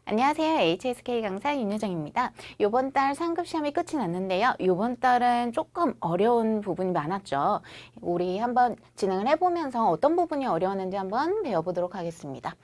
안녕하세요. HSK 강사 윤여정입니다. 이번 달 상급 시험이 끝이 났는데요. 이번 달은 조금 어려운 부분이 많았죠. 우리 한번 진행을 해보면서 어떤 부분이 어려웠는지 한번 배워보도록 하겠습니다.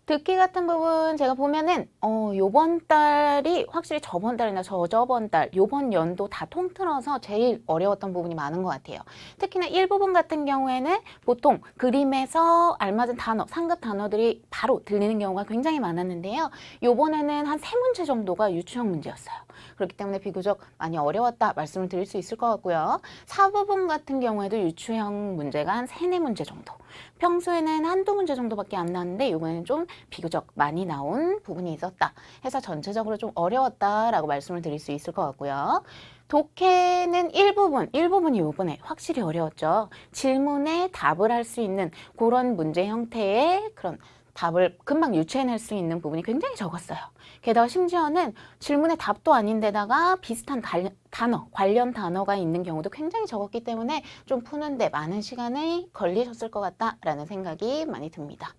듣기 같은 부분 제가 보면은 요번 달이 확실히 저번 달이나 저저번 달, 요번 연도 다 통틀어서 제일 어려웠던 부분이 많은 것 같아요. 특히나 일부분 같은 경우에는 보통 그림에서 알맞은 단어, 상급 단어들이 바로 들리는 경우가 굉장히 많았는데요. 요번에는 한 3문제 정도가 유추형 문제였어요. 그렇기 때문에 비교적 많이 어려웠다 말씀을 드릴 수 있을 것 같고요. 사부분 같은 경우에도 유추형 문제가 한 3, 4문제 정도. 평소에는 한두 문제 정도밖에 안 나왔는데 이번에는 좀 비교적 많이 나온 부분이 있었다 해서 전체적으로 좀 어려웠다라고 말씀을 드릴 수 있을 것 같고요. 독해는 일부분이 이번에 확실히 어려웠죠. 질문에 답을 할 수 있는 그런 문제 형태의 그런 답을 금방 유추해낼 수 있는 부분이 굉장히 적었어요. 게다가 심지어는 질문의 답도 아닌데다가 비슷한 단어, 관련 단어가 있는 경우도 굉장히 적었기 때문에 좀 푸는데 많은 시간이 걸리셨을 것 같다라는 생각이 많이 듭니다.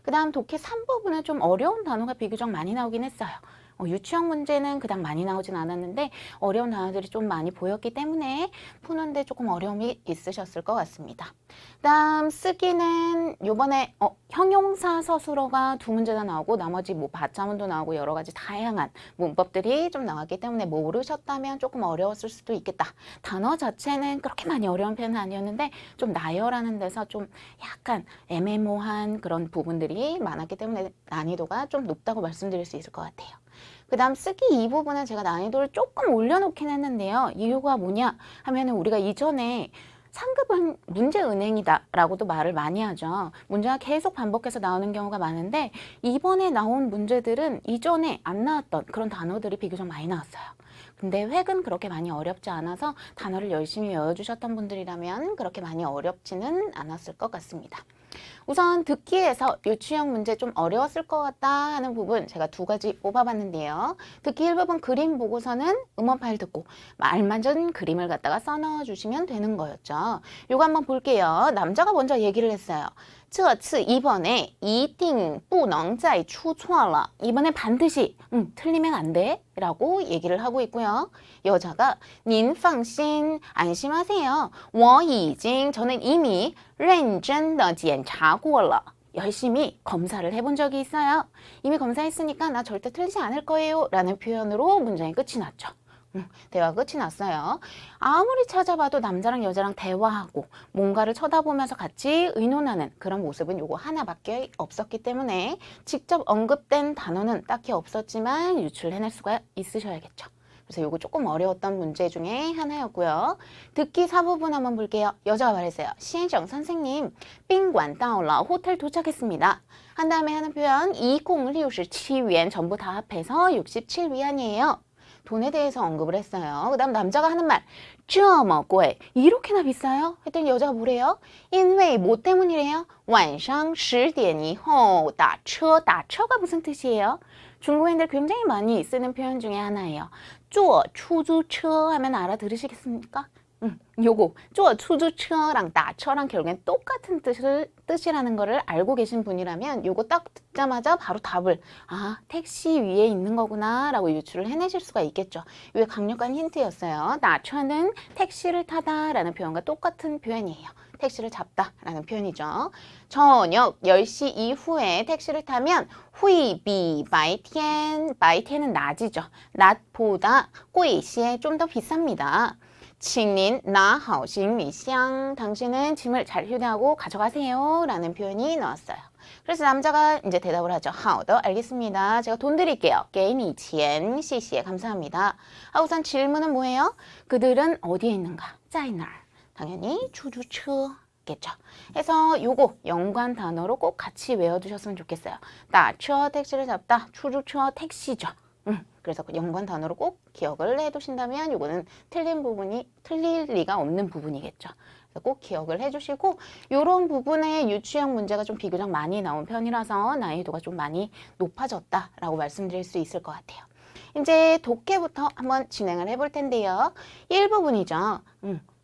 그 다음 독해 3부분은 좀 어려운 단어가 비교적 많이 나오긴 했어요. 유치형 문제는 그닥 많이 나오진 않았는데 어려운 단어들이 좀 많이 보였기 때문에 푸는데 조금 어려움이 있으셨을 것 같습니다. 그다음 쓰기는 요번에 형용사 서술어가 2문제나 나오고 나머지 뭐 받자문도 나오고 여러 가지 다양한 문법들이 좀 나왔기 때문에 모르셨다면 조금 어려웠을 수도 있겠다. 단어 자체는 그렇게 많이 어려운 편은 아니었는데 좀 나열하는 데서 좀 약간 애매모호한 그런 부분들이 많았기 때문에 난이도가 좀 높다고 말씀드릴 수 있을 것 같아요. 그 다음 쓰기 이 부분은 제가 난이도를 조금 올려놓긴 했는데요. 이유가 뭐냐 하면은 우리가 이전에 상급은 문제은행이다 라고도 말을 많이 하죠. 문제가 계속 반복해서 나오는 경우가 많은데 이번에 나온 문제들은 이전에 안 나왔던 그런 단어들이 비교적 많이 나왔어요. 근데 획은 그렇게 많이 어렵지 않아서 단어를 열심히 외워주셨던 분들이라면 그렇게 많이 어렵지는 않았을 것 같습니다. 우선 듣기에서 유추형 문제 좀 어려웠을 것 같다 하는 부분 제가 2가지 뽑아봤는데요. 듣기 1부분 그림 보고서는 음원 파일 듣고 알맞은 그림을 갖다가 써넣어 주시면 되는 거였죠. 요거 한번 볼게요. 남자가 먼저 얘기를 했어요. 这次 이번에 一定不能再出错了. 이번에 반드시 틀리면 안 돼 라고 얘기를 하고 있고요. 여자가 您放心 안심하세요. 저는 이미 认真的检查过了. 열심히 검사를 해본 적이 있어요. 이미 검사했으니까 나 절대 틀리지 않을 거예요 라는 표현으로 문장이 끝이 났죠. 대화가 끝이 났어요. 아무리 찾아봐도 남자랑 여자랑 대화하고 뭔가를 쳐다보면서 같이 의논하는 그런 모습은 요거 하나밖에 없었기 때문에 직접 언급된 단어는 딱히 없었지만 유출해낼 수가 있으셔야겠죠. 그래서 요거 조금 어려웠던 문제 중에 하나였고요. 듣기 4부분 한번 볼게요. 여자가 말했어요. 시엔정 선생님, 宾馆到了, 호텔 도착했습니다. 한 다음에 하는 표현 2067元 전부 다 합해서 67위안이에요. 돈에 대해서 언급을 했어요. 그 다음 남자가 하는 말 这么贵 이렇게나 비싸요? 했더니 여자가 뭐래요? 因为뭐 때문이래요? 晚上10点以后打车 打车가 무슨 뜻이에요? 중국인들 굉장히 많이 쓰는 표현 중에 하나예요. 坐出租车 하면 알아들으시겠습니까? 요거 坐出租车랑打车랑 결국엔 똑같은 뜻이라는 거를 알고 계신 분이라면 요거 딱 듣자마자 바로 답을 택시 위에 있는 거구나 라고 유추를 해내실 수가 있겠죠. 이게 강력한 힌트였어요. 打车는 택시를 타다 라는 표현과 똑같은 표현이에요. 택시를 잡다 라는 표현이죠. 저녁 10시 이후에 택시를 타면 会比白天 白天은 낮이죠. 낮보다 贵些 좀 더 비쌉니다. 请您拿好行李箱 당신은 짐을 잘 휴대하고 가져가세요 라는 표현이 나왔어요. 그래서 남자가 이제 대답을 하죠. 好的, 알겠습니다. 제가 돈 드릴게요. 给你钱, 谢谢, 감사합니다. 우선 질문은 뭐예요? 그들은 어디에 있는가? 在哪儿? 당연히 出租车 겠죠. 해서 요거 연관 단어로 꼭 같이 외워두셨으면 좋겠어요. 打车 택시를 잡다, 出租车 택시죠. 그래서 연관 단어로 꼭 기억을 해두신다면 요거는 틀릴 리가 없는 부분이겠죠. 그래서 꼭 기억을 해주시고 요런 부분에 유추형 문제가 좀 비교적 많이 나온 편이라서 난이도가 좀 많이 높아졌다라고 말씀드릴 수 있을 것 같아요. 이제 독해부터 한번 진행을 해볼 텐데요. 1부분이죠.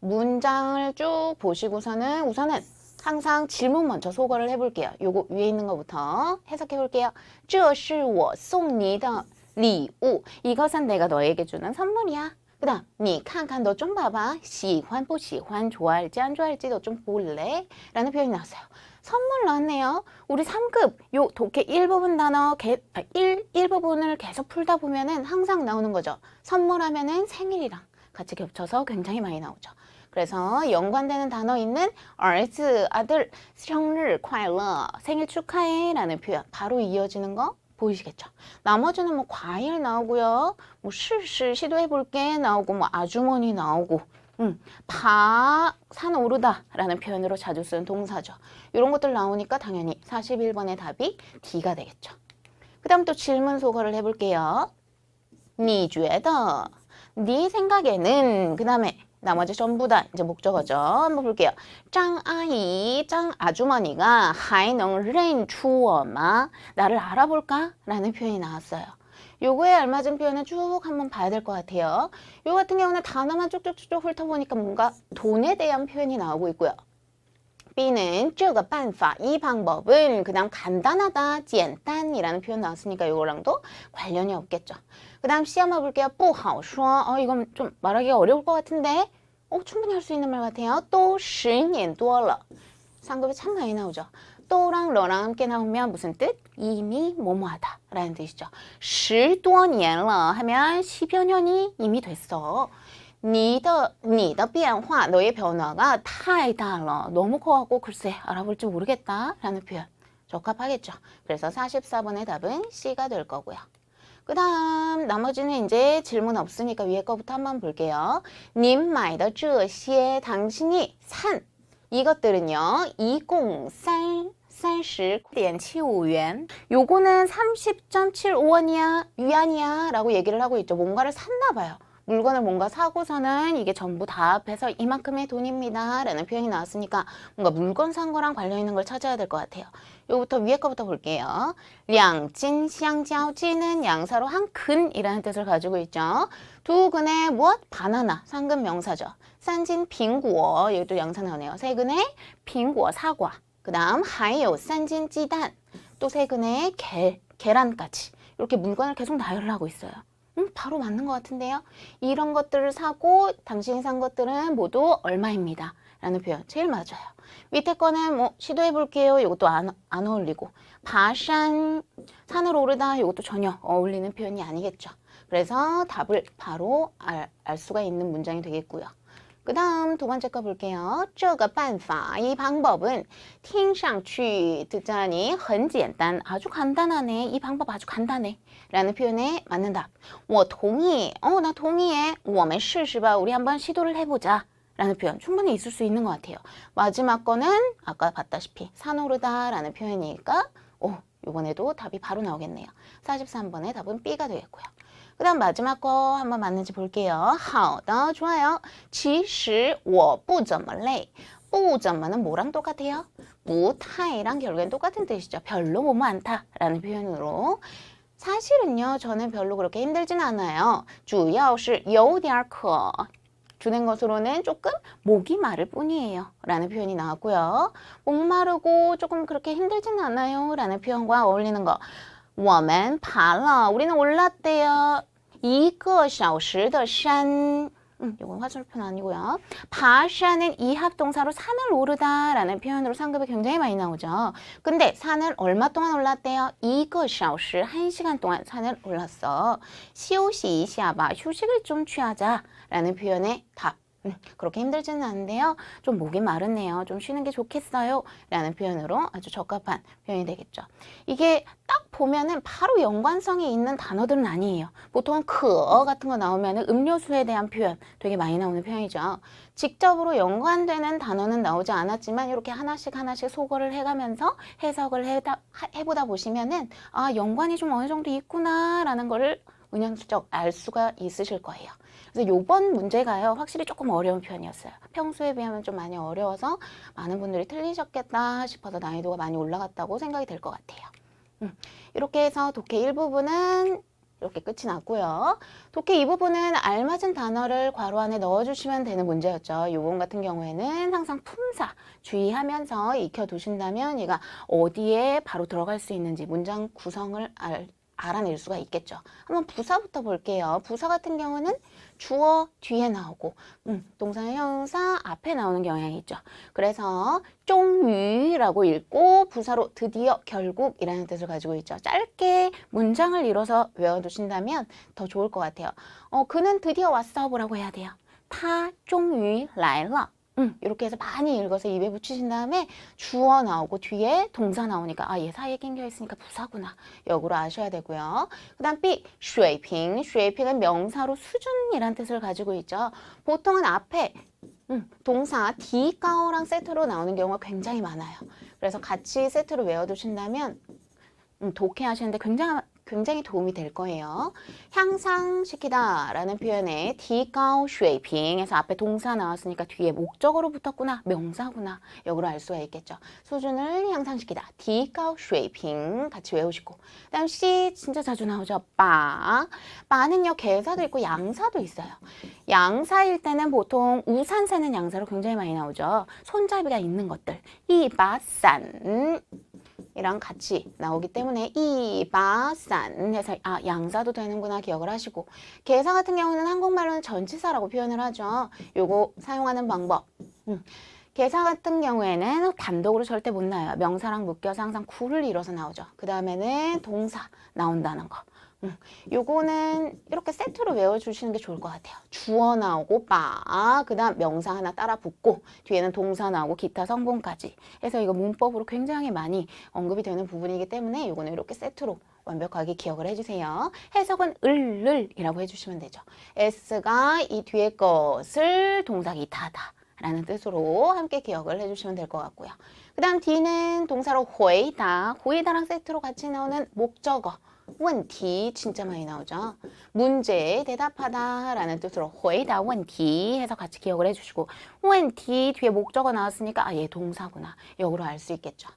문장을 쭉 보시고서는 우선은 항상 질문 먼저 소거를 해볼게요. 요거 위에 있는 거부터 해석해볼게요. 这是我送你的礼物. 이것은 내가 너에게 주는 선물이야. 그 다음 你看看 너 좀 봐봐. 喜欢不喜欢 좋아할지 안 좋아할지 너 좀 볼래? 라는 표현이 나왔어요. 선물 나왔네요. 우리 3급 요 독해 1부분 단어 1부분을 계속 풀다 보면은 항상 나오는 거죠. 선물하면은 생일이랑 같이 겹쳐서 굉장히 많이 나오죠. 그래서 연관되는 단어 있는儿子 아들 생일 快乐 생일 축하해 라는 표현 바로 이어지는 거 보이시겠죠? 나머지는 뭐 과일 나오고요. 뭐 실실 시도해볼게 나오고 뭐 아주머니 나오고 산 오르다 라는 표현으로 자주 쓰는 동사죠. 이런 것들 나오니까 당연히 41번의 답이 D가 되겠죠. 그 다음 또 질문 소거를 해볼게요. 你觉得 네 생각에는 그 다음에 나머지 전부 다 이제 목적어죠. 한번 볼게요. 장 아이, 장 아주머니가 还能认出我吗? 나를 알아볼까? 라는 표현이 나왔어요. 요거에 알맞은 표현은 쭉 한번 봐야 될 것 같아요. 요 같은 경우는 단어만 쭉쭉쭉 훑어보니까 뭔가 돈에 대한 표현이 나오고 있고요. B는 这个办法, 이 방법은 그냥 간단하다, 简单이라는 표현 나왔으니까 요거랑도 관련이 없겠죠. 그 다음 C 한번 볼게요. 不好说, 이건 좀 말하기가 어려울 것 같은데 충분히 할 수 있는 말 같아요. 都10年多了. 상급이 참 많이 나오죠. 또랑 러랑 함께 나오면 무슨 뜻? 이미 뭐뭐하다 라는 뜻이죠. 10多年了 하면 10여 년이 이미 됐어. 你的变化, 너의 변화가 太大了. 너무 커갖고 글쎄 알아볼지 모르겠다 라는 표현. 적합하겠죠. 그래서 44번의 답은 C가 될 거고요. 그 다음 나머지는 이제 질문 없으니까 위에 거부터 한번 볼게요. 您买的这些 당신이 산 이것들은요. 一共30.75元. 요거는 30.75원이야, 위안이야 라고 얘기를 하고 있죠. 뭔가를 샀나 봐요. 물건을 뭔가 사고서는 이게 전부 다 합해서 이만큼의 돈입니다 라는 표현이 나왔으니까 뭔가 물건 산 거랑 관련 있는 걸 찾아야 될 것 같아요. 요거부터 위에 거부터 볼게요. 两斤香蕉, 찐은 양사로 한 근이라는 뜻을 가지고 있죠. 두 근에 무엇? 바나나, 상근 명사죠. 三斤苹果, 여기도 양사 나오네요. 세 근에 苹果, 사과. 그 다음 还有三斤鸡蛋, 또 세 근에 계란까지. 이렇게 물건을 계속 나열을 하고 있어요. 바로 맞는 것 같은데요. 이런 것들을 사고 당신이 산 것들은 모두 얼마입니다 라는 표현 제일 맞아요. 밑에 거는 뭐 시도해 볼게요. 이것도 안 어울리고 바산, 산을 오르다 이것도 전혀 어울리는 표현이 아니겠죠. 그래서 답을 바로 알 수가 있는 문장이 되겠고요. 그 다음 두 번째 거 볼게요. 这个办法, 이 방법은 听上去 듣자니 很简单, 아주 간단하네. 이 방법 아주 간단해 라는 표현에 맞는 답. 我同意, 나 동의해. 我们试试吧, 우리 한번 시도를 해보자 라는 표현 충분히 있을 수 있는 것 같아요. 마지막 거는 아까 봤다시피 산오르다 라는 표현이니까 이번에도 답이 바로 나오겠네요. 43번의 답은 B가 되겠고요. 그 다음 마지막 거 한번 맞는지 볼게요. 好的, 좋아요. 其实我不怎么累. 不怎么는 뭐랑 똑같아요? 不太랑 결국엔 똑같은 뜻이죠. 별로 뭐뭐 않다 라는 표현으로. 사실은요, 저는 별로 그렇게 힘들진 않아요. 主要是有点渴. 주는 것으로는 조금 목이 마를 뿐이에요 라는 표현이 나왔고요. 목마르고 조금 그렇게 힘들진 않아요 라는 표현과 어울리는 거. 我们爬了, 우리는 올랐대요. 一个小时的山. 이건 화살표 아니고요. 爬山은 이합동사로 산을 오르다 라는 표현으로 상급이 굉장히 많이 나오죠. 근데 산을 얼마 동안 올랐대요? 一个小时, 1시간 동안 산을 올랐어. 休息一下吧, 휴식을 좀 취하자 라는 표현의 답. 그렇게 힘들지는 않은데요. 좀 목이 마르네요. 좀 쉬는 게 좋겠어요 라는 표현으로 아주 적합한 표현이 되겠죠. 이게 딱 보면은 바로 연관성이 있는 단어들은 아니에요. 보통 그 같은 거 나오면은 음료수에 대한 표현 되게 많이 나오는 표현이죠. 직접으로 연관되는 단어는 나오지 않았지만 이렇게 하나씩 소거를 해가면서 해석을 해보다 보시면은 연관이 좀 어느 정도 있구나 라는 거를 은연슬쩍 알 수가 있으실 거예요. 그래서 요번 문제가요, 확실히 조금 어려운 편이었어요. 평소에 비하면 좀 많이 어려워서 많은 분들이 틀리셨겠다 싶어서 난이도가 많이 올라갔다고 생각이 될 것 같아요. 이렇게 해서 독해 1부분은 이렇게 끝이 났고요. 독해 이 부분은 알맞은 단어를 괄호 안에 넣어주시면 되는 문제였죠. 이 부분 같은 경우에는 항상 품사 주의하면서 익혀두신다면 얘가 어디에 바로 들어갈 수 있는지 문장 구성을 알아낼 수가 있겠죠. 한번 부사부터 볼게요. 부사 같은 경우는 주어 뒤에 나오고 동사 형용사 앞에 나오는 경향이 있죠. 그래서终于라고 읽고 부사로 드디어 결국이라는 뜻을 가지고 있죠. 짧게 문장을 이뤄서 외워두신다면 더 좋을 것 같아요. 그는 드디어 왔어 뭐라고 해야 돼요? 他终于来了 이렇게 해서 많이 읽어서 입에 붙이신 다음에 주어 나오고 뒤에 동사 나오니까 얘 사이에 낑겨 있으니까 부사구나. 역으로 아셔야 되고요. 그 다음 B, 水平. 水平은 명사로 수준이란 뜻을 가지고 있죠. 보통은 앞에 동사 디가오랑 세트로 나오는 경우가 굉장히 많아요. 그래서 같이 세트로 외워두신다면 독해하시는데 굉장히 도움이 될 거예요. 향상시키다 라는 표현에 디가오 쉐이핑에서 앞에 동사 나왔으니까 뒤에 목적어로 붙었구나, 명사구나 역으로 알 수가 있겠죠. 수준을 향상시키다, 디가오 쉐이핑 같이 외우시고 그 다음 C 진짜 자주 나오죠. 빠는요 개사도 있고 양사도 있어요. 양사일 때는 보통 우산 세는 양사로 굉장히 많이 나오죠. 손잡이가 있는 것들 이바산 이랑 같이 나오기 때문에 이바산 해서 양사도 되는구나 기억을 하시고 개사 같은 경우는 한국말로는 전치사라고 표현을 하죠. 요거 사용하는 방법 개사 같은 경우에는 단독으로 절대 못 나와요. 명사랑 묶여서 항상 구를 이뤄서 나오죠. 그 다음에는 동사 나온다는 거 요거는 이렇게 세트로 외워주시는 게 좋을 것 같아요. 주어 나오고 그 다음 명사 하나 따라 붙고 뒤에는 동사 나오고 기타 성분까지 해서 이거 문법으로 굉장히 많이 언급이 되는 부분이기 때문에 요거는 이렇게 세트로 완벽하게 기억을 해주세요. 해석은 을이라고 해주시면 되죠. S가 이 뒤에 것을 동사 기타다 라는 뜻으로 함께 기억을 해주시면 될 것 같고요. 그 다음 D는 동사로 호이다랑 세트로 같이 나오는 목적어问题 진짜 많이 나오죠. 문제 대답하다 라는 뜻으로 回答问题 해서 같이 기억을 해주시고 问题 뒤에 목적어 나왔으니까 얘 동사구나 역으로 알 수 있겠죠.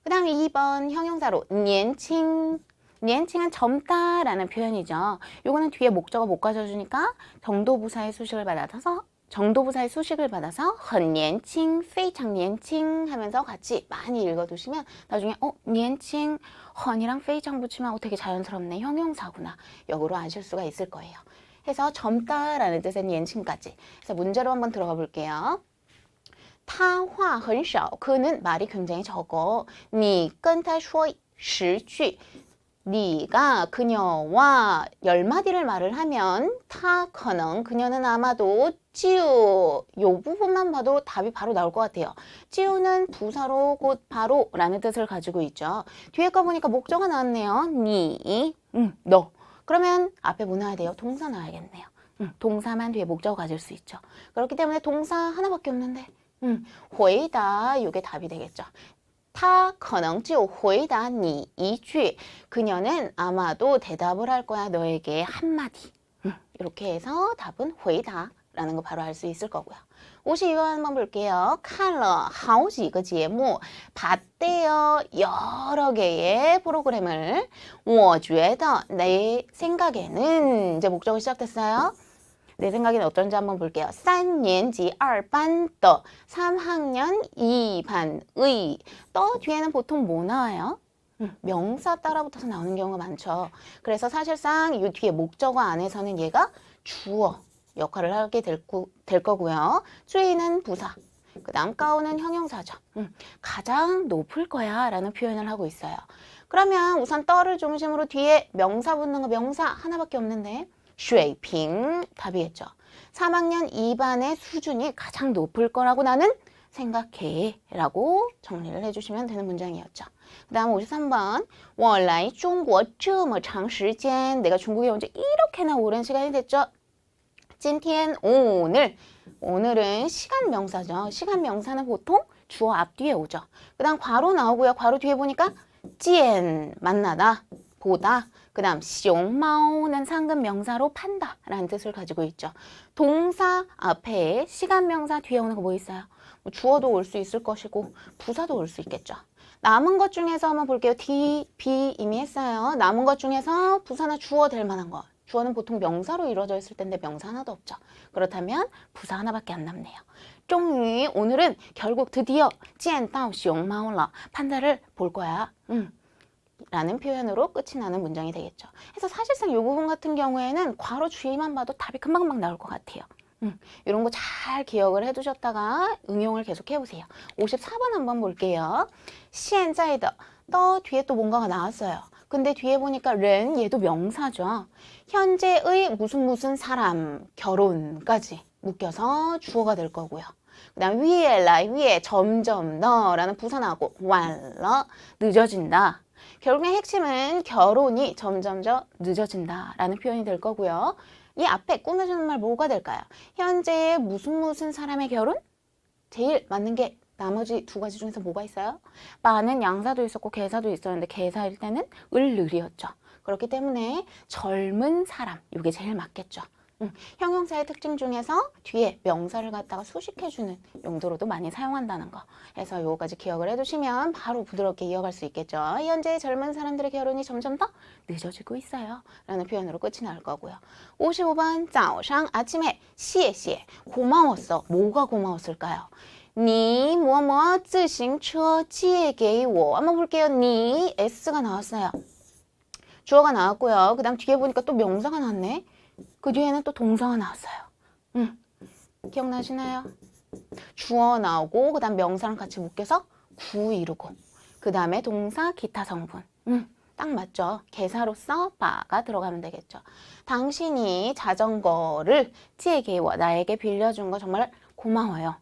그 다음에 2번 형용사로 年轻 年轻은 젊다 라는 표현이죠. 요거는 뒤에 목적어 못 가져주니까 정도부사의 수식을 받아서 很年轻, 非常年轻 하면서 같이 많이 읽어두시면 나중에 年轻, 很이랑 非常 붙이면 되게 자연스럽네. 형용사구나. 역으로 아실 수가 있을 거예요. 해서 젊다 라는 뜻의 年轻까지. 그래서 문제로 한번 들어가 볼게요. 他话很少, 그는 말이 굉장히 적어. 你跟他说10句. 네가 그녀와 10마디를 말을 하면 그녀는 아마도 찌우 요 부분만 봐도 답이 바로 나올 것 같아요. 찌우는 부사로 곧 바로 라는 뜻을 가지고 있죠. 뒤에 거 보니까 목적어 나왔네요. 너. 그러면 앞에 뭐 나와야 돼요? 동사 나와야겠네요. 동사만 뒤에 목적어 가질 수 있죠. 그렇기 때문에 동사 하나밖에 없는데 回答 요게 답이 되겠죠. 他可能就回答你一句 그녀는 아마도 대답을 할 거야 너에게 한마디 이렇게 해서 답은 回答 라는 거 바로 알 수 있을 거고요. 52번 한번 볼게요. 看了好几个节目 봤대요 여러 개의 프로그램을 我觉得 내 생각에는 이제 목적어 시작됐어요. 내 생각에는 어떤지 한번 볼게요. 3年级 2반 더 3학년 2반의 더 뒤에는 보통 뭐 나와요? 명사 따라붙어서 나오는 경우가 많죠. 그래서 사실상 이 뒤에 목적어 안에서는 얘가 주어 역할을 하게 될 거고요. 주의는 부사, 그 다음 가오는 형용사죠. 가장 높을 거야 라는 표현을 하고 있어요. 그러면 우선 떠를 중심으로 뒤에 명사 붙는 거 명사 하나밖에 없는데 水平 답이겠죠. 3학년 2반의 수준이 가장 높을 거라고 나는 생각해 라고 정리를 해주시면 되는 문장이었죠. 그 다음 53번 我来中国这么长时间 내가 중국에 온 지 이렇게나 오랜 시간이 됐죠. 今天 오늘은 시간 명사죠. 시간 명사는 보통 주어 앞뒤에 오죠. 그 다음 괄호 나오고요. 괄호 뒤에 보니까 见 만나다 보다 그 다음 熊猫는 상급 명사로 판다 라는 뜻을 가지고 있죠. 동사 앞에 시간 명사 뒤에 오는 거 뭐 있어요? 주어도 올 수 있을 것이고 부사도 올 수 있겠죠. 남은 것 중에서 한번 볼게요. D, B 이미 했어요. 남은 것 중에서 부사나 주어 될 만한 거. 주어는 보통 명사로 이루어져 있을 텐데 명사 하나도 없죠. 그렇다면 부사 하나밖에 안 남네요. 终于 오늘은 결국 드디어 见到熊猫了. 판다를 볼 거야. 라는 표현으로 끝이 나는 문장이 되겠죠. 그래서 사실상 이 부분 같은 경우에는 괄호 주의만 봐도 답이 금방금방 나올 것 같아요. 이런 거 잘 기억을 해두셨다가 응용을 계속 해보세요. 54번 한번 볼게요. 现在的, 또 뒤에 또 뭔가가 나왔어요. 근데 뒤에 보니까 ren, 얘도 명사죠. 현재의 무슨 사람, 결혼까지 묶여서 주어가 될 거고요. 그 다음 위에, 위에, 점점, 너라는 부사 나오고 완러, 늦어진다. 결국의 핵심은 결혼이 점점점 늦어진다 라는 표현이 될 거고요. 이 앞에 꾸며주는 말 뭐가 될까요? 현재의 무슨 사람의 결혼? 제일 맞는 게 나머지 두 가지 중에서 뭐가 있어요? 바는 양사도 있었고 개사도 있었는데 개사일 때는 을을이었죠. 그렇기 때문에 젊은 사람, 이게 제일 맞겠죠. 형용사의 특징 중에서 뒤에 명사를 갖다가 수식해주는 용도로도 많이 사용한다는 거. 그래서 요거까지 기억을 해두시면 바로 부드럽게 이어갈 수 있겠죠. 현재 젊은 사람들의 결혼이 점점 더 늦어지고 있어요. 라는 표현으로 끝이 나올 거고요. 55번 早上 아침에 谢谢 고마웠어. 뭐가 고마웠을까요? 你뭐뭐 自行车借给我 한번 볼게요. 你 S가 나왔어요. 주어가 나왔고요. 그 다음 뒤에 보니까 또 명사가 나왔네. 그 뒤에는 또 동사가 나왔어요. 기억나시나요? 주어 나오고 그 다음 명사랑 같이 묶여서 구 이루고 그 다음에 동사 기타 성분. 딱 맞죠? 개사로서 바가 들어가면 되겠죠. 당신이 자전거를 借给我 나에게 빌려준 거 정말 고마워요.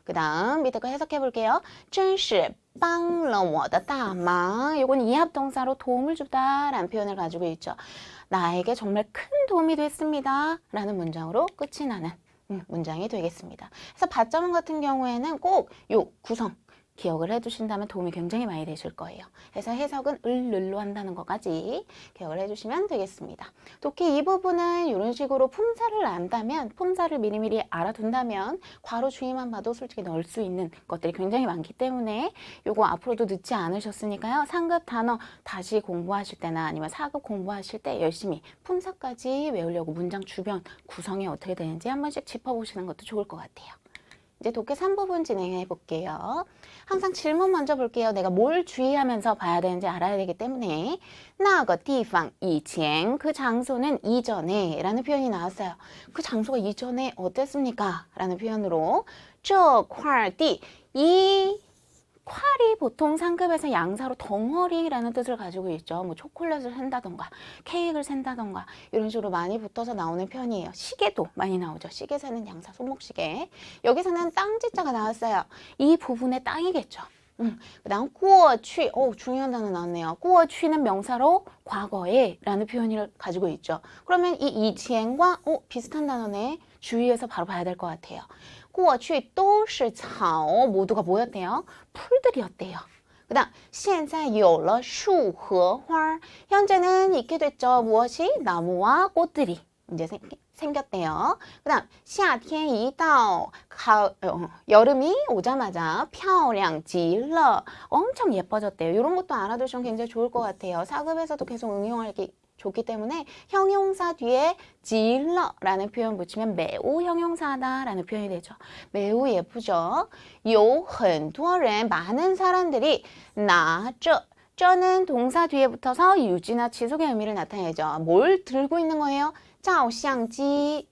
그 다음 밑에 거 해석해 볼게요. 真是帮了我的大忙. 요건 이합동사로 도움을 주다 라는 표현을 가지고 있죠. 나에게 정말 큰 도움이 됐습니다 라는 문장으로 끝이 나는 문장이 되겠습니다. 그래서 받자문 같은 경우에는 꼭 요 구성 기억을 해두신다면 도움이 굉장히 많이 되실 거예요. 그래서 해석은 을로 한다는 것까지 기억을 해주시면 되겠습니다. 독해 이 부분은 이런 식으로 품사를 안다면, 품사를 미리미리 알아둔다면 괄호 주의만 봐도 솔직히 넣을 수 있는 것들이 굉장히 많기 때문에 요거 앞으로도 늦지 않으셨으니까요. 상급 단어 다시 공부하실 때나 아니면 4급 공부하실 때 열심히 품사까지 외우려고 문장 주변 구성이 어떻게 되는지 한 번씩 짚어보시는 것도 좋을 것 같아요. 이제 독해 3부분 진행해 볼게요. 항상 질문 먼저 볼게요. 내가 뭘 주의하면서 봐야 되는지 알아야 되기 때문에 那个地方以前 그 장소는 이전에 라는 표현이 나왔어요. 그 장소가 이전에 어땠습니까? 라는 표현으로 这块地 이 콸이 보통 상급에서 양사로 덩어리라는 뜻을 가지고 있죠. 뭐 초콜릿을 산다던가 케이크를 산다던가 이런 식으로 많이 붙어서 나오는 편이에요. 시계도 많이 나오죠. 시계 사는 양사, 손목시계. 여기서는 땅지자가 나왔어요. 이 부분의 땅이겠죠. 그 다음 过去, 중요한 단어 나왔네요. 过去는 명사로 과거에 라는 표현을 가지고 있죠. 그러면 이 이前과 비슷한 단어네. 주의해서 바로 봐야 될 것 같아요. 过去都是草 모두가 뭐였대요? 풀들이었대요. 그 다음 现在有了树和花 현재는 있게 됐죠. 무엇이? 나무와 꽃들이 이제 생겼대요. 그 다음 夏天一到 여름이 오자마자 漂亮极了 엄청 예뻐졌대요. 이런 것도 알아두시면 굉장히 좋을 것 같아요. 4급에서도 계속 응용하기 좋기 때문에 형용사 뒤에 질러라는 표현 붙이면 매우 형용사다라는 표현이 되죠. 매우 예쁘죠. 有很多人 많은 사람들이 拿着 쩌는 동사 뒤에 붙어서 유지나 지속의 의미를 나타내죠. 뭘 들고 있는 거예요? 照相机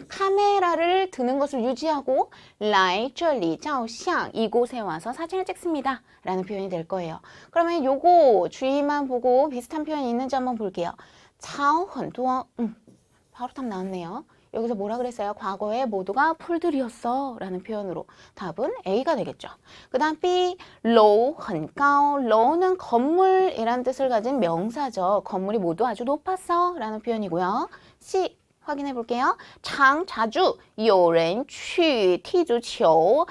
카메라를 드는 것을 유지하고 来这里照相 이곳에 와서 사진을 찍습니다 라는 표현이 될 거예요. 그러면 요거 주의만 보고 비슷한 표현이 있는지 한번 볼게요. 草很多 바로 답 나왔네요. 여기서 뭐라 그랬어요? 과거에 모두가 풀들이었어 라는 표현으로 답은 A가 되겠죠. 그 다음 B, 楼很高 楼는 건물이란 뜻을 가진 명사죠. 건물이 모두 아주 높았어 라는 표현이고요. C, 확인해 볼게요. 자주 有人去踢足球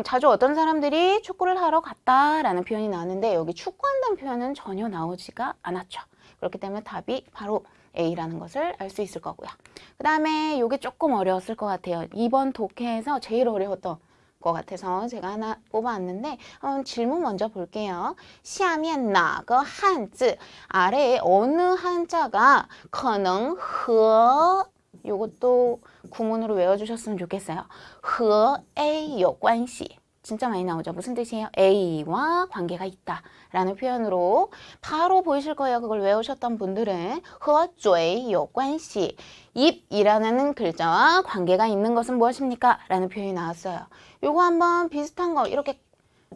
자주 어떤 사람들이 축구를 하러 갔다라는 표현이 나왔는데 여기 축구한다는 표현은 전혀 나오지가 않았죠. 그렇기 때문에 답이 바로 A라는 것을 알 수 있을 거고요. 그 다음에 이게 조금 어려웠을 것 같아요. 이번 독해에서 제일 어려웠던 것 같아서 제가 하나 뽑아왔는데 질문 먼저 볼게요. 下面哪个汉字 아래에 어느 한자가 可能和 요것도 구문으로 외워주셨으면 좋겠어요. 和 A 有关系 진짜 많이 나오죠. 무슨 뜻이에요? A와 관계가 있다 라는 표현으로 바로 보이실 거예요. 그걸 외우셨던 분들은 和嘴有关系 입이라는 글자와 관계가 있는 것은 무엇입니까? 라는 표현이 나왔어요. 요거 한번 비슷한 거 이렇게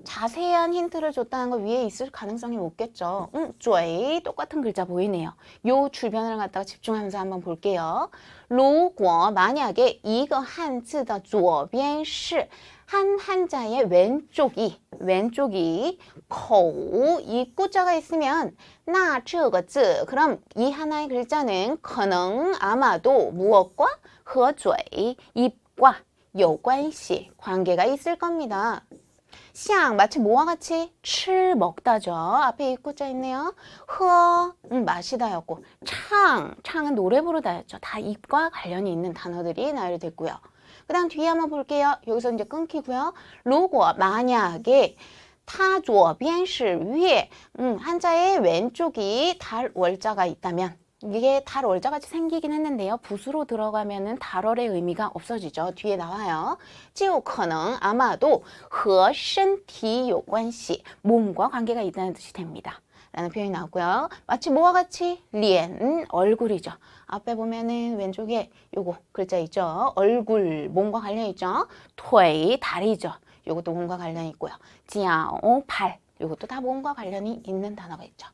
자세한 힌트를 줬다는 거 위에 있을 가능성이 높겠죠. 嘴 똑같은 글자 보이네요. 요 주변을 갖다가 집중하면서 한번 볼게요. 如果 만약에 一个汉字的左边是 한 한자의 왼쪽이 kou 입구자가 있으면 那这个字 그럼 이 하나의 글자는 可能 아마도 무엇과 和嘴 입과 有关系 관계가 있을 겁니다. 像 마치 뭐와 같이 吃 먹다죠. 앞에 입구자 있네요. 喝 마시다였고 唱 창은 노래 부르다였죠. 다 입과 관련이 있는 단어들이 나열됐고요. 그 다음 뒤에 한번 볼게요. 여기서 이제 끊기고요. 如果 만약에 它左边是月 한자의 왼쪽이 달 월자가 있다면 이게 달 월자같이 생기긴 했는데요. 붓으로 들어가면은 달월의 의미가 없어지죠. 뒤에 나와요. 就可能 아마도 和身体有关系 몸과 관계가 있다는 뜻이 됩니다. 라는 표현이 나오고요. 마치 뭐와 같이 脸 얼굴이죠. 앞에 보면은 왼쪽에 요거 글자 있죠. 얼굴 몸과 관련 있죠. 腿 다리죠. 요것도 몸과 관련이 있고요. 脚 발 요것도 다 몸과 관련이 있는 단어가 있죠.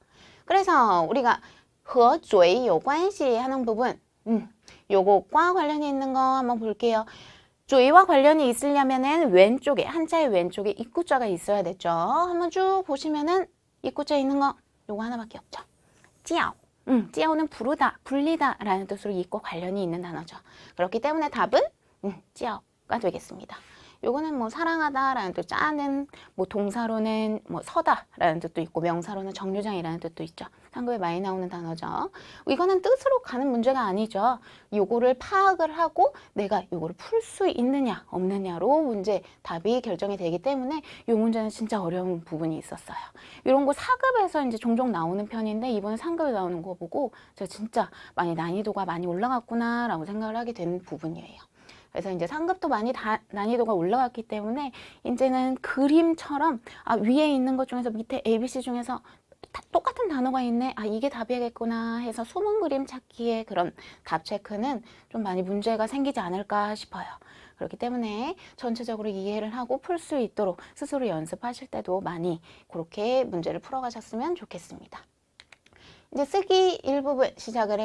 그래서 우리가 和嘴有关系 하는 부분 요것과 관련이 있는 거 한번 볼게요. 嘴와 관련이 있으려면은 왼쪽에 한자의 왼쪽에 입구자가 있어야 됐죠. 한번 쭉 보시면은 입구자 있는 거 요거 하나밖에 없죠. 叫 찌아오는 부르다, 불리다 라는 뜻으로 입과 관련이 있는 단어죠. 그렇기 때문에 답은 찌아오가 되겠습니다. 요거는 뭐 사랑하다 라는 뜻, 짜는 뭐 동사로는 뭐 서다 라는 뜻도 있고 명사로는 정류장이라는 뜻도 있죠. 한국에 많이 나오는 단어죠. 이거는 뜻으로 가는 문제가 아니죠. 요거를 파악을 하고 내가 요거를 풀 수 있느냐 없느냐로 문제 답이 결정이 되기 때문에 요 문제는 진짜 어려운 부분이 있었어요. 이런 거 4급에서 이제 종종 나오는 편인데 이번에 3급에 나오는 거 보고 제가 진짜 많이 난이도가 많이 올라갔구나 라고 생각을 하게 된 부분이에요. 그래서 이제 3급도 많이 난이도가 올라갔기 때문에 이제는 그림처럼 위에 있는 것 중에서 밑에 ABC 중에서 똑같은 단어가 있네. 이게 답이겠구나 해서 숨은 그림 찾기에 그런 답 체크는 좀 많이 문제가 생기지 않을까 싶어요. 그렇기 때문에 전체적으로 이해를 하고 풀 수 있도록 스스로 연습하실 때도 많이 그렇게 문제를 풀어가셨으면 좋겠습니다. 이제 쓰기 일부분 시작을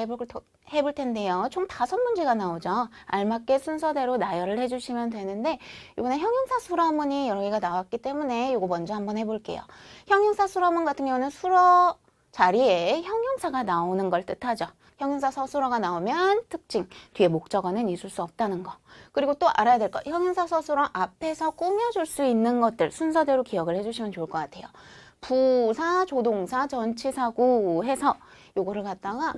해볼 텐데요. 총 5문제가 나오죠. 알맞게 순서대로 나열을 해주시면 되는데 이번에 형용사 수러문이 여러 개가 나왔기 때문에 이거 먼저 한번 해볼게요. 형용사 수러문 같은 경우는 수러 자리에 형용사가 나오는 걸 뜻하죠. 형용사 서술어가 나오면 특징, 뒤에 목적어는 있을 수 없다는 거. 그리고 또 알아야 될 거, 형용사 서술어 앞에서 꾸며줄 수 있는 것들 순서대로 기억을 해주시면 좋을 것 같아요. 부사, 조동사, 전치사구 해서 요거를 갖다가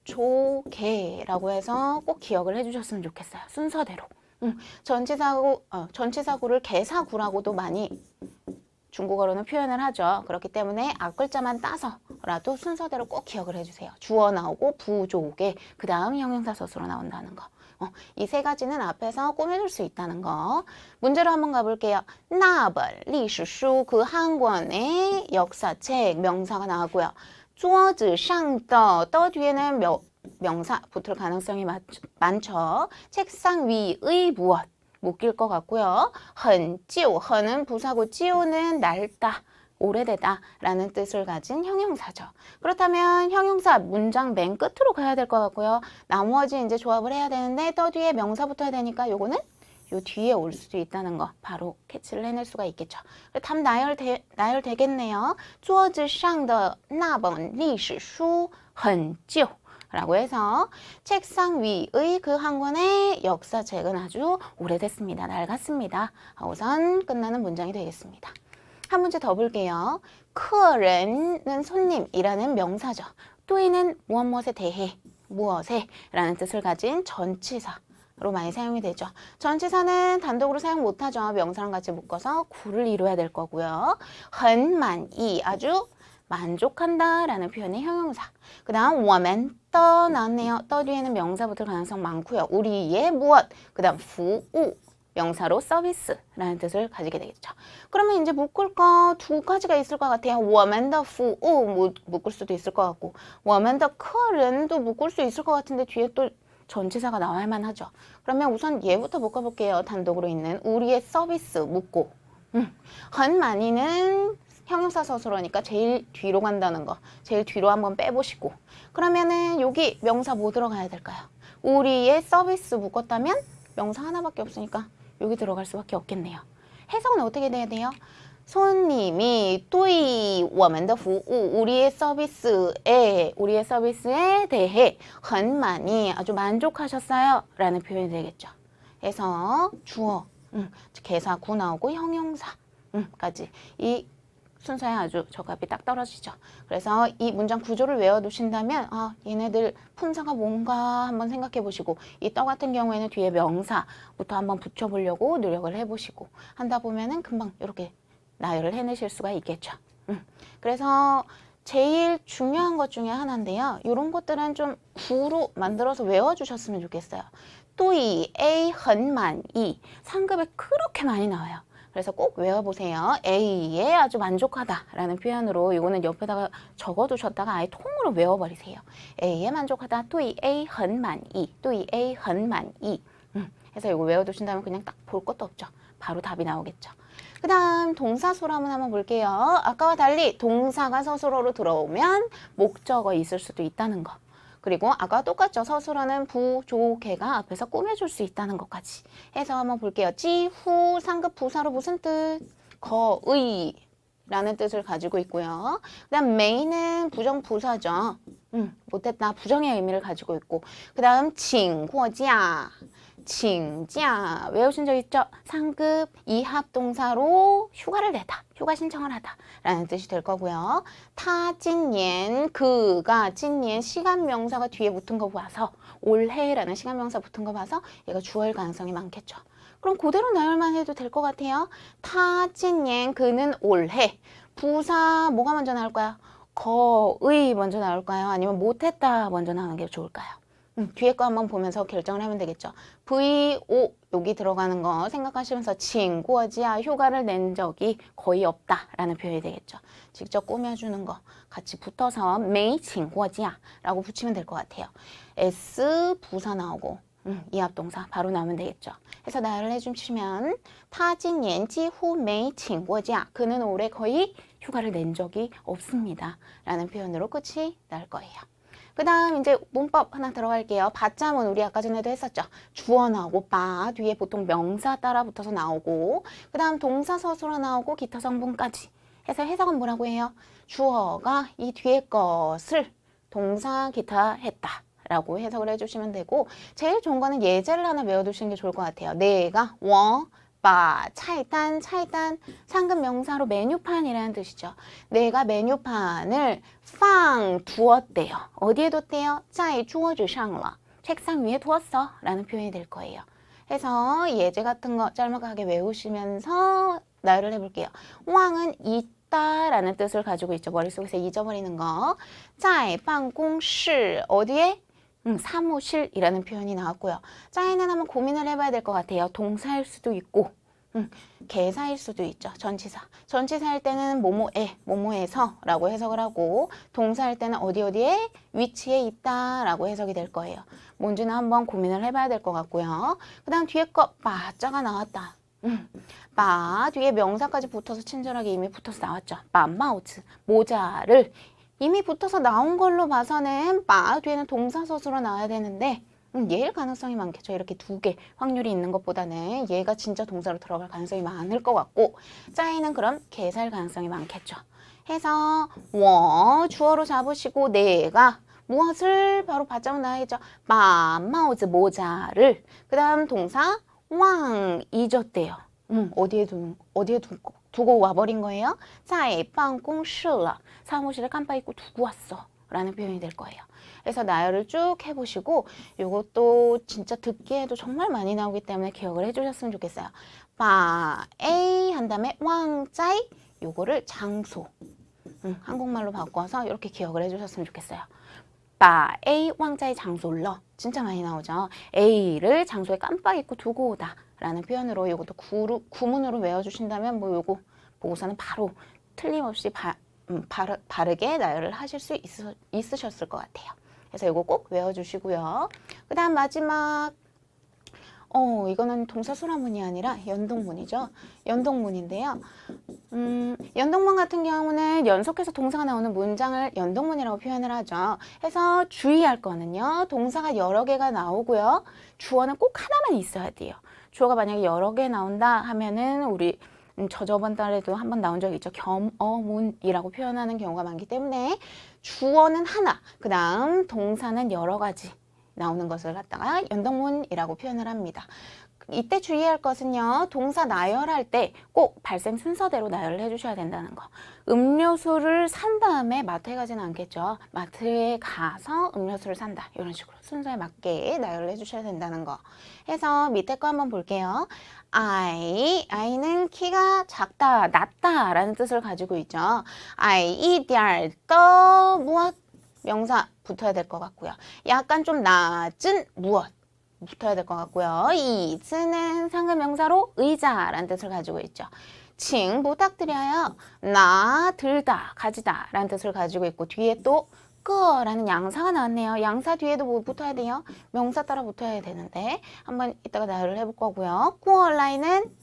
부조개라고 해서 꼭 기억을 해주셨으면 좋겠어요. 순서대로. 전치사구를 개사구라고도 많이 중국어로는 표현을 하죠. 그렇기 때문에 앞글자만 따서라도 순서대로 꼭 기억을 해주세요. 주어 나오고 부조개, 그 다음 형용사 서술어 나온다는 거. 이 3가지는 앞에서 꾸며줄 수 있다는 거. 문제로 한번 가볼게요. 那本历史书 그 한 권의 역사책 명사가 나오고요. 桌子上的 더 뒤에는 명사 붙을 가능성이 많죠. 책상 위의 무엇 묶일 것 같고요. 很旧 헌은 부사고 旧는 낡다, 오래되다 라는 뜻을 가진 형용사죠. 그렇다면 형용사 문장 맨 끝으로 가야 될 것 같고요. 나머지 이제 조합을 해야 되는데 더 뒤에 명사 붙어야 되니까 요거는 요 뒤에 올 수도 있다는 거 바로 캐치를 해낼 수가 있겠죠. 답 나열되겠네요. 桌子上的那本历史书很旧 라고 해서 책상 위의 그 한 권의 역사책은 아주 오래됐습니다. 낡았습니다. 우선 끝나는 문장이 되겠습니다. 한 문제 더 볼게요. 客人는 손님이라는 명사죠. 또이는 무엇에 대해, 무엇에 라는 뜻을 가진 전치사 로 많이 사용이 되죠. 전치사는 단독으로 사용 못하죠. 명사랑 같이 묶어서 구를 이루어야 될 거고요. 很满意 아주 만족한다 라는 표현의 형용사. 그 다음 我们的 나왔네요. 더 뒤에는 명사 붙을 가능성 많고요. 우리의 무엇, 그 다음 服务 명사로 서비스라는 뜻을 가지게 되겠죠. 그러면 이제 묶을 거 두 가지가 있을 것 같아요. 我们的服务 묶을 수도 있을 것 같고 我们的客人도 묶을 수 있을 것 같은데 뒤에 또 전치사가 나와야만 하죠. 그러면 우선 얘부터 묶어볼게요. 단독으로 있는 우리의 서비스 묶고 很많이는 형용사 서술어니까 제일 뒤로 간다는 거. 제일 뒤로 한번 빼보시고. 그러면은 여기 명사 뭐 들어가야 될까요? 우리의 서비스 묶었다면 명사 하나밖에 없으니까 여기 들어갈 수밖에 없겠네요. 해석은 어떻게 돼야 돼요? 손님이 对我们的服务 우리의 서비스에 대해 很满意 아주 만족하셨어요 라는 표현이 되겠죠. 그래서 주어, 개사, 구 나오고 형용사까지 이 순서에 아주 적합이 딱 떨어지죠. 그래서 이 문장 구조를 외워두신다면 얘네들 품사가 뭔가 한번 생각해 보시고 이 떠 같은 경우에는 뒤에 명사부터 한번 붙여보려고 노력을 해보시고 한다 보면은 금방 이렇게 나열을 해내실 수가 있겠죠. 그래서 제일 중요한 것 중에 하나인데요. 이런 것들은 좀 구로 만들어서 외워주셨으면 좋겠어요. 또이 A 很满意 상급에 그렇게 많이 나와요. 그래서 꼭 외워보세요. A에 아주 만족하다라는 표현으로 이거는 옆에다가 적어두셨다가 아예 통으로 외워버리세요. A에 만족하다. 对 A 很满意. 对 A 很满意. 해서 이거 외워두신다면 그냥 딱 볼 것도 없죠. 바로 답이 나오겠죠. 그 다음 동사수로 한번 볼게요. 아까와 달리 동사가 서술어로 들어오면 목적어 있을 수도 있다는 거. 그리고 아까와 똑같죠. 서술어는 부조개가 앞에서 꾸며줄 수 있다는 것까지 해서 한번 볼게요. 지후 상급 부사로 무슨 뜻? 거의 라는 뜻을 가지고 있고요. 그 다음 메인은 부정부사죠. 못했다. 부정의 의미를 가지고 있고 그 다음 칭호자 칭자 외우신 적 있죠? 상급 이합동사로 휴가를 내다, 휴가 신청을 하다 라는 뜻이 될 거고요. 타진년 그가 진년 시간 명사가 뒤에 붙은 거 봐서 올해라는 시간 명사 붙은 거 봐서 얘가 주어일 가능성이 많겠죠. 그럼 그대로 나열만 해도 될 것 같아요. 타진년 그는 올해 부사 뭐가 먼저 나올까요? 거의 먼저 나올까요? 아니면 못했다 먼저 나오는 게 좋을까요? 뒤에 거 한번 보면서 결정을 하면 되겠죠. VO 여기 들어가는 거 생각하시면서 칭구어지야 휴가를 낸 적이 거의 없다라는 표현이 되겠죠. 직접 꾸며주는 거 같이 붙어서 메이 칭구어지야 라고 붙이면 될 것 같아요. S 부사 나오고 이합동사 바로 나오면 되겠죠. 해서 나열을 해주시면 타진년 지후 메이 칭구어지야 그는 올해 거의 휴가를 낸 적이 없습니다 라는 표현으로 끝이 날 거예요. 그 다음 이제 문법 하나 들어갈게요. 받자문 우리 아까 전에도 했었죠. 주어 나오고 바 뒤에 보통 명사 따라 붙어서 나오고 그 다음 동사 서술어 나오고 기타 성분까지 해서 해석은 뭐라고 해요? 주어가 이 뒤에 것을 동사 기타 했다 라고 해석을 해주시면 되고 제일 좋은 거는 예제를 하나 외워두시는 게 좋을 것 같아요. 내가 차이단 상급 명사로 메뉴판이라는 뜻이죠. 내가 메뉴판을 두었대요. 어디에 뒀대요? 在桌子上了. 책상 위에 두었어 라는 표현이 될 거예요. 해서 예제 같은 거 짤막하게 외우시면서 나열을 해볼게요. 왕은 있다 라는 뜻을 가지고 있죠. 머릿속에서 잊어버리는 거. 在办公室 어디에? 사무실이라는 표현이 나왔고요. 짜이는 한번 고민을 해봐야 될 것 같아요. 동사일 수도 있고 개사일 수도 있죠. 전치사일 때는 뭐뭐에, 뭐뭐에서 라고 해석을 하고 동사일 때는 어디에 위치에 있다 라고 해석이 될 거예요. 뭔지는 한번 고민을 해봐야 될 것 같고요. 그 다음 뒤에 거 바자가 나왔다. 바 뒤에 명사까지 붙어서 친절하게 이미 붙어서 나왔죠. 마우츠 모자를 이미 붙어서 나온 걸로 봐서는 바 뒤에는 동사서술어 나와야 되는데 얘일 가능성이 많겠죠. 이렇게 두 개 확률이 있는 것보다는 얘가 진짜 동사로 들어갈 가능성이 많을 것 같고 짜이는 그럼 개사일 가능성이 많겠죠. 해서 주어로 잡으시고 내가 무엇을 바로 받자면 나야겠죠. 마우즈 모자를 그 다음 동사 왕 잊었대요. 어디에 두고 와버린 거예요? 在办公室了. 사무실에 깜빡 잊고 두고 왔어 라는 표현이 될 거예요. 해서 나열을 쭉 해보시고 요것도 진짜 듣기에도 정말 많이 나오기 때문에 기억을 해주셨으면 좋겠어요. 바 A 한 다음에 왕짜이 요거를 장소 한국말로 바꿔서 이렇게 기억을 해주셨으면 좋겠어요. 바 A 왕자의 장소러 진짜 많이 나오죠. A를 장소에 깜빡 잊고 두고 오다 라는 표현으로 이것도 구문으로 외워주신다면 뭐 요거 보고서는 바로 틀림없이 바르게 나열을 하실 수 있으셨을 것 같아요. 그래서 이거 꼭 외워주시고요. 그 다음 마지막 이거는 동사 수라문이 아니라 연동문이죠. 연동문인데요. 연동문 같은 경우는 연속해서 동사가 나오는 문장을 연동문이라고 표현을 하죠. 해서 주의할 거는요. 동사가 여러 개가 나오고요. 주어는 꼭 하나만 있어야 돼요. 주어가 만약에 여러 개 나온다 하면은 우리 저번 달에도 한번 나온 적 있죠. 겸어문이라고 표현하는 경우가 많기 때문에 주어는 하나, 그 다음 동사는 여러 가지 나오는 것을 갖다가 연동문이라고 표현을 합니다. 이때 주의할 것은요. 동사 나열할 때 꼭 발생 순서대로 나열을 해주셔야 된다는 거. 음료수를 산 다음에 마트에 가지는 않겠죠. 마트에 가서 음료수를 산다. 이런 식으로 순서에 맞게 나열을 해주셔야 된다는 거. 해서 밑에 거 한번 볼게요. I는 키가 작다, 낮다 라는 뜻을 가지고 있죠. I, 디알, 더, 무엇? 명사 붙어야 될 것 같고요. 약간 좀 낮은 무엇 붙어야 될 것 같고요. 이즈는 상급명사로 의자라는 뜻을 가지고 있죠. 칭 부탁드려요. 나 들다 가지다 라는 뜻을 가지고 있고 뒤에 또 끄라는 양사가 나왔네요. 양사 뒤에도 뭐 붙어야 돼요? 명사 따라 붙어야 되는데 한번 이따가 나열을 해볼 거고요. 꾸얼라이는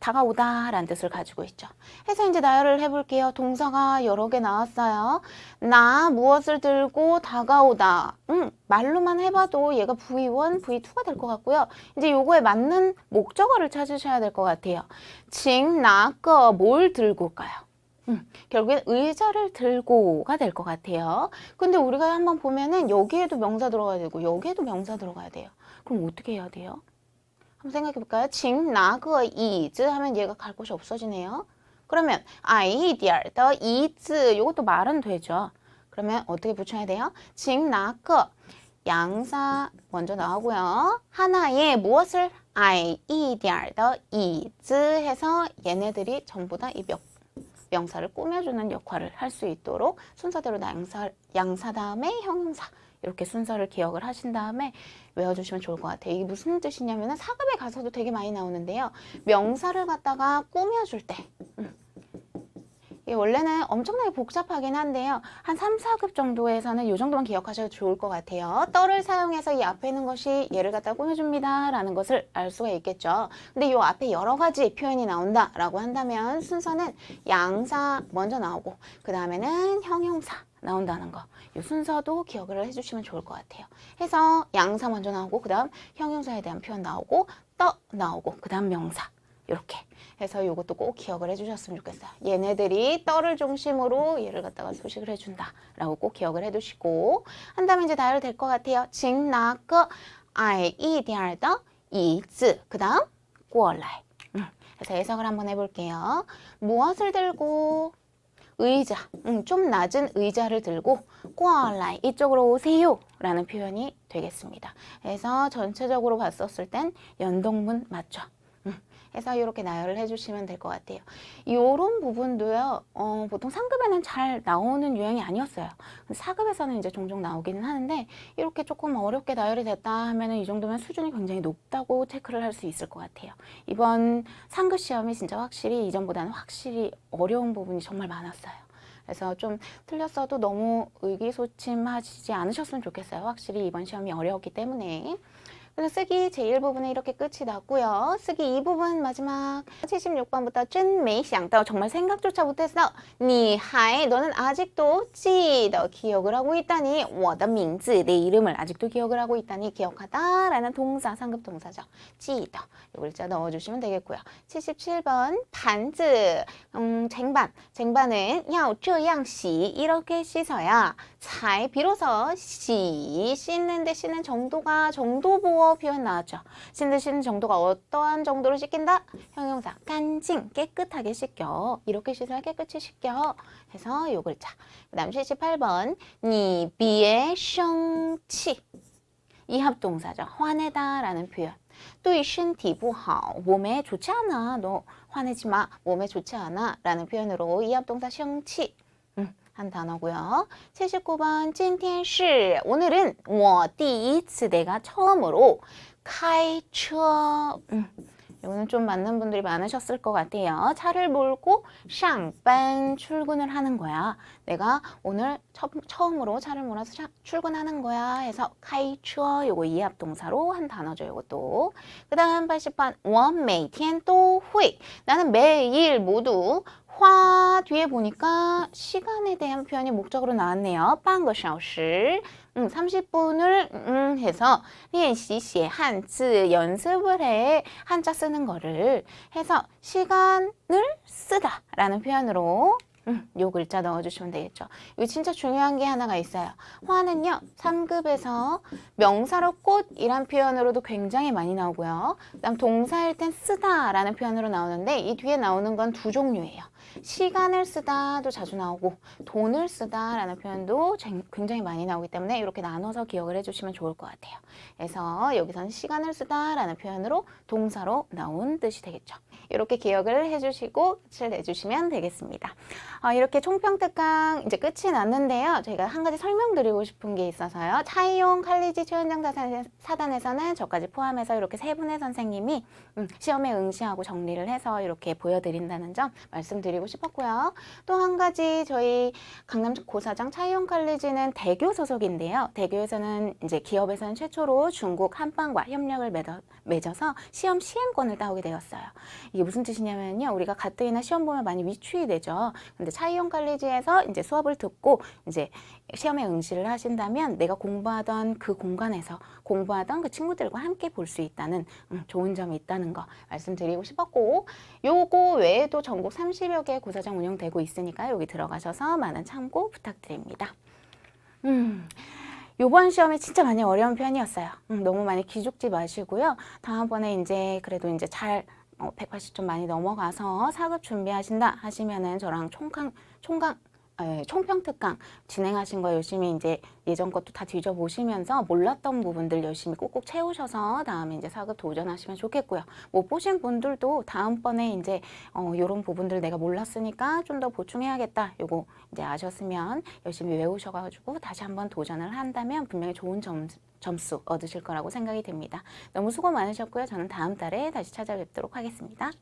다가오다 라는 뜻을 가지고 있죠. 해서 이제 나열을 해볼게요. 동사가 여러 개 나왔어요. 나 무엇을 들고 다가오다. 말로만 해봐도 얘가 V1, V2가 될 것 같고요. 이제 요거에 맞는 목적어를 찾으셔야 될 것 같아요. 칭, 나, 거, 뭘 들고 올까요? 결국엔 의자를 들고가 될 것 같아요. 근데 우리가 한번 보면은 여기에도 명사 들어가야 되고 여기에도 명사 들어가야 돼요. 그럼 어떻게 해야 돼요? 한번 생각해 볼까요? 칭, 나, 그, 이즈 하면 얘가 갈 곳이 없어지네요. 그러면 I, 디얼, 더, 이즈 이것도 말은 되죠. 그러면 어떻게 붙여야 돼요? 칭, 나, 그 양사 먼저 나오고요. 하나에 무엇을 I, 디얼, 더, 이즈 해서 얘네들이 전부 다 이 명사를 꾸며주는 역할을 할 수 있도록 순서대로 양사 다음에 형용사 이렇게 순서를 기억을 하신 다음에 외워주시면 좋을 것 같아요. 이게 무슨 뜻이냐면 사급에 가서도 되게 많이 나오는데요. 명사를 갖다가 꾸며줄 때 이게 원래는 엄청나게 복잡하긴 한데요. 한 3, 4급 정도에서는 이 정도만 기억하셔도 좋을 것 같아요. 떠를 사용해서 이 앞에 있는 것이 얘를 갖다 꾸며줍니다 라는 것을 알 수가 있겠죠. 근데 이 앞에 여러 가지 표현이 나온다 라고 한다면 순서는 양사 먼저 나오고 그 다음에는 형용사 나온다는 거. 이 순서도 기억을 해주시면 좋을 것 같아요. 해서 양사 먼저 나오고 그 다음 형용사에 대한 표현 나오고 떠 나오고 그 다음 명사 이렇게 해서 이것도 꼭 기억을 해주셨으면 좋겠어요. 얘네들이 떠를 중심으로 얘를 갖다가 소식을 해준다 라고 꼭 기억을 해두시고 한 다음에 이제 나열 될 것 같아요. 징, 나, 거, 아이, 이, 디알, 더, 이즈 그 다음 꾸얼라이 그래서 해석을 한번 해볼게요. 무엇을 들고 의자, 좀 낮은 의자를 들고 꾸얼라이 이쪽으로 오세요 라는 표현이 되겠습니다. 그래서 전체적으로 봤었을 땐 연동문 맞죠? 해서 이렇게 나열을 해주시면 될 것 같아요. 이런 부분도요, 보통 상급에는 잘 나오는 유형이 아니었어요. 4급에서는 이제 종종 나오기는 하는데, 이렇게 조금 어렵게 나열이 됐다 하면은 이 정도면 수준이 굉장히 높다고 체크를 할 수 있을 것 같아요. 이번 상급 시험이 진짜 확실히 이전보다는 확실히 어려운 부분이 정말 많았어요. 그래서 좀 틀렸어도 너무 의기소침하시지 않으셨으면 좋겠어요. 확실히 이번 시험이 어려웠기 때문에. 그래서 쓰기 제1부분은 이렇게 끝이 났고요. 쓰기 2부분 마지막 76번부터 真没想到 정말 생각조차 못했어. 你还 너는 아직도 记得 기억을 하고 있다니 我的名字 내 이름을 아직도 기억을 하고 있다니 기억하다 라는 동사 상급 동사죠. 记得 이 글자 넣어주시면 되겠고요. 77번 반즈 쟁반 쟁반은 要这样洗 이렇게 씻어야 잘 비로소 씻는데 씻는 정도가 정도보어 표현 나왔죠. 씻는 정도가 어떠한 정도로 씻긴다? 형용사 깐징 깨끗하게 씻겨. 이렇게 씻어야 깨끗이 씻겨. 해서 요 글자. 그 다음 78번 你别生气 이합동사죠. 화내다 라는 표현. 对身体不好 몸에 좋지 않아. 너 화내지 마. 몸에 좋지 않아 라는 표현으로 이합동사 生气 한 단어고요. 79번 今天是 오늘은 我第一次 내가 처음으로 开车 이거는 좀 맞는 분들이 많으셨을 것 같아요. 차를 몰고 上班 출근을 하는 거야. 내가 오늘 처음으로 차를 몰아서 출근하는 거야. 해서 开车 요거 이합동사로 한 단어죠. 요것도. 그 다음 80번 我每天都会 나는 매일 모두 화 뒤에 보니까 시간에 대한 표현이 목적으로 나왔네요. 半个小时 30분을 해서 练习写汉字 연습을 해. 한자 쓰는 거를 해서 시간을 쓰다 라는 표현으로 요 글자 넣어주시면 되겠죠. 이거 진짜 중요한 게 하나가 있어요. 화는요 3급에서 명사로 꽃이란 표현으로도 굉장히 많이 나오고요. 그다음 동사일 땐 쓰다 라는 표현으로 나오는데 이 뒤에 나오는 건 두 종류예요. 시간을 쓰다도 자주 나오고 돈을 쓰다 라는 표현도 굉장히 많이 나오기 때문에 이렇게 나눠서 기억을 해주시면 좋을 것 같아요. 그래서 여기서는 시간을 쓰다 라는 표현으로 동사로 나온 뜻이 되겠죠. 이렇게 기억을 해주시고 끝을 내주시면 되겠습니다. 이렇게 총평특강 이제 끝이 났는데요. 저희가 한 가지 설명드리고 싶은 게 있어서요. 차이용 칼리지 최현장 사단에서는 저까지 포함해서 이렇게 세 분의 선생님이 시험에 응시하고 정리를 해서 이렇게 보여드린다는 점 말씀드리고 싶었고요. 또 한 가지 저희 강남 고사장 차이용 칼리지는 대교 소속인데요. 대교에서는 이제 기업에서는 최초로 중국 한방과 협력을 맺어서 시험 시행권을 따오게 되었어요. 이게 무슨 뜻이냐면요. 우리가 가뜩이나 시험 보면 많이 위축이 되죠. 근데 차이용 칼리지에서 이제 수업을 듣고 이제 시험에 응시를 하신다면 내가 공부하던 그 공간에서 공부하던 그 친구들과 함께 볼 수 있다는 좋은 점이 있다는 거 말씀드리고 싶었고, 요거 외에도 전국 30여 개 고사장 운영되고 있으니까 여기 들어가셔서 많은 참고 부탁드립니다. 요번 시험이 진짜 많이 어려운 편이었어요. 너무 많이 기죽지 마시고요. 다음번에 이제 그래도 이제 잘 180점 많이 넘어가서 4급 준비하신다 하시면은 저랑 총평특강 진행하신 거 열심히 이제 예전 것도 다 뒤져보시면서 몰랐던 부분들 열심히 꼭꼭 채우셔서 다음에 이제 4급 도전하시면 좋겠고요. 못 보신 분들도 다음번에 이제 요런 부분들 내가 몰랐으니까 좀 더 보충해야겠다. 요거 이제 아셨으면 열심히 외우셔가지고 다시 한번 도전을 한다면 분명히 좋은 점수 얻으실 거라고 생각이 됩니다. 너무 수고 많으셨고요. 저는 다음 달에 다시 찾아뵙도록 하겠습니다.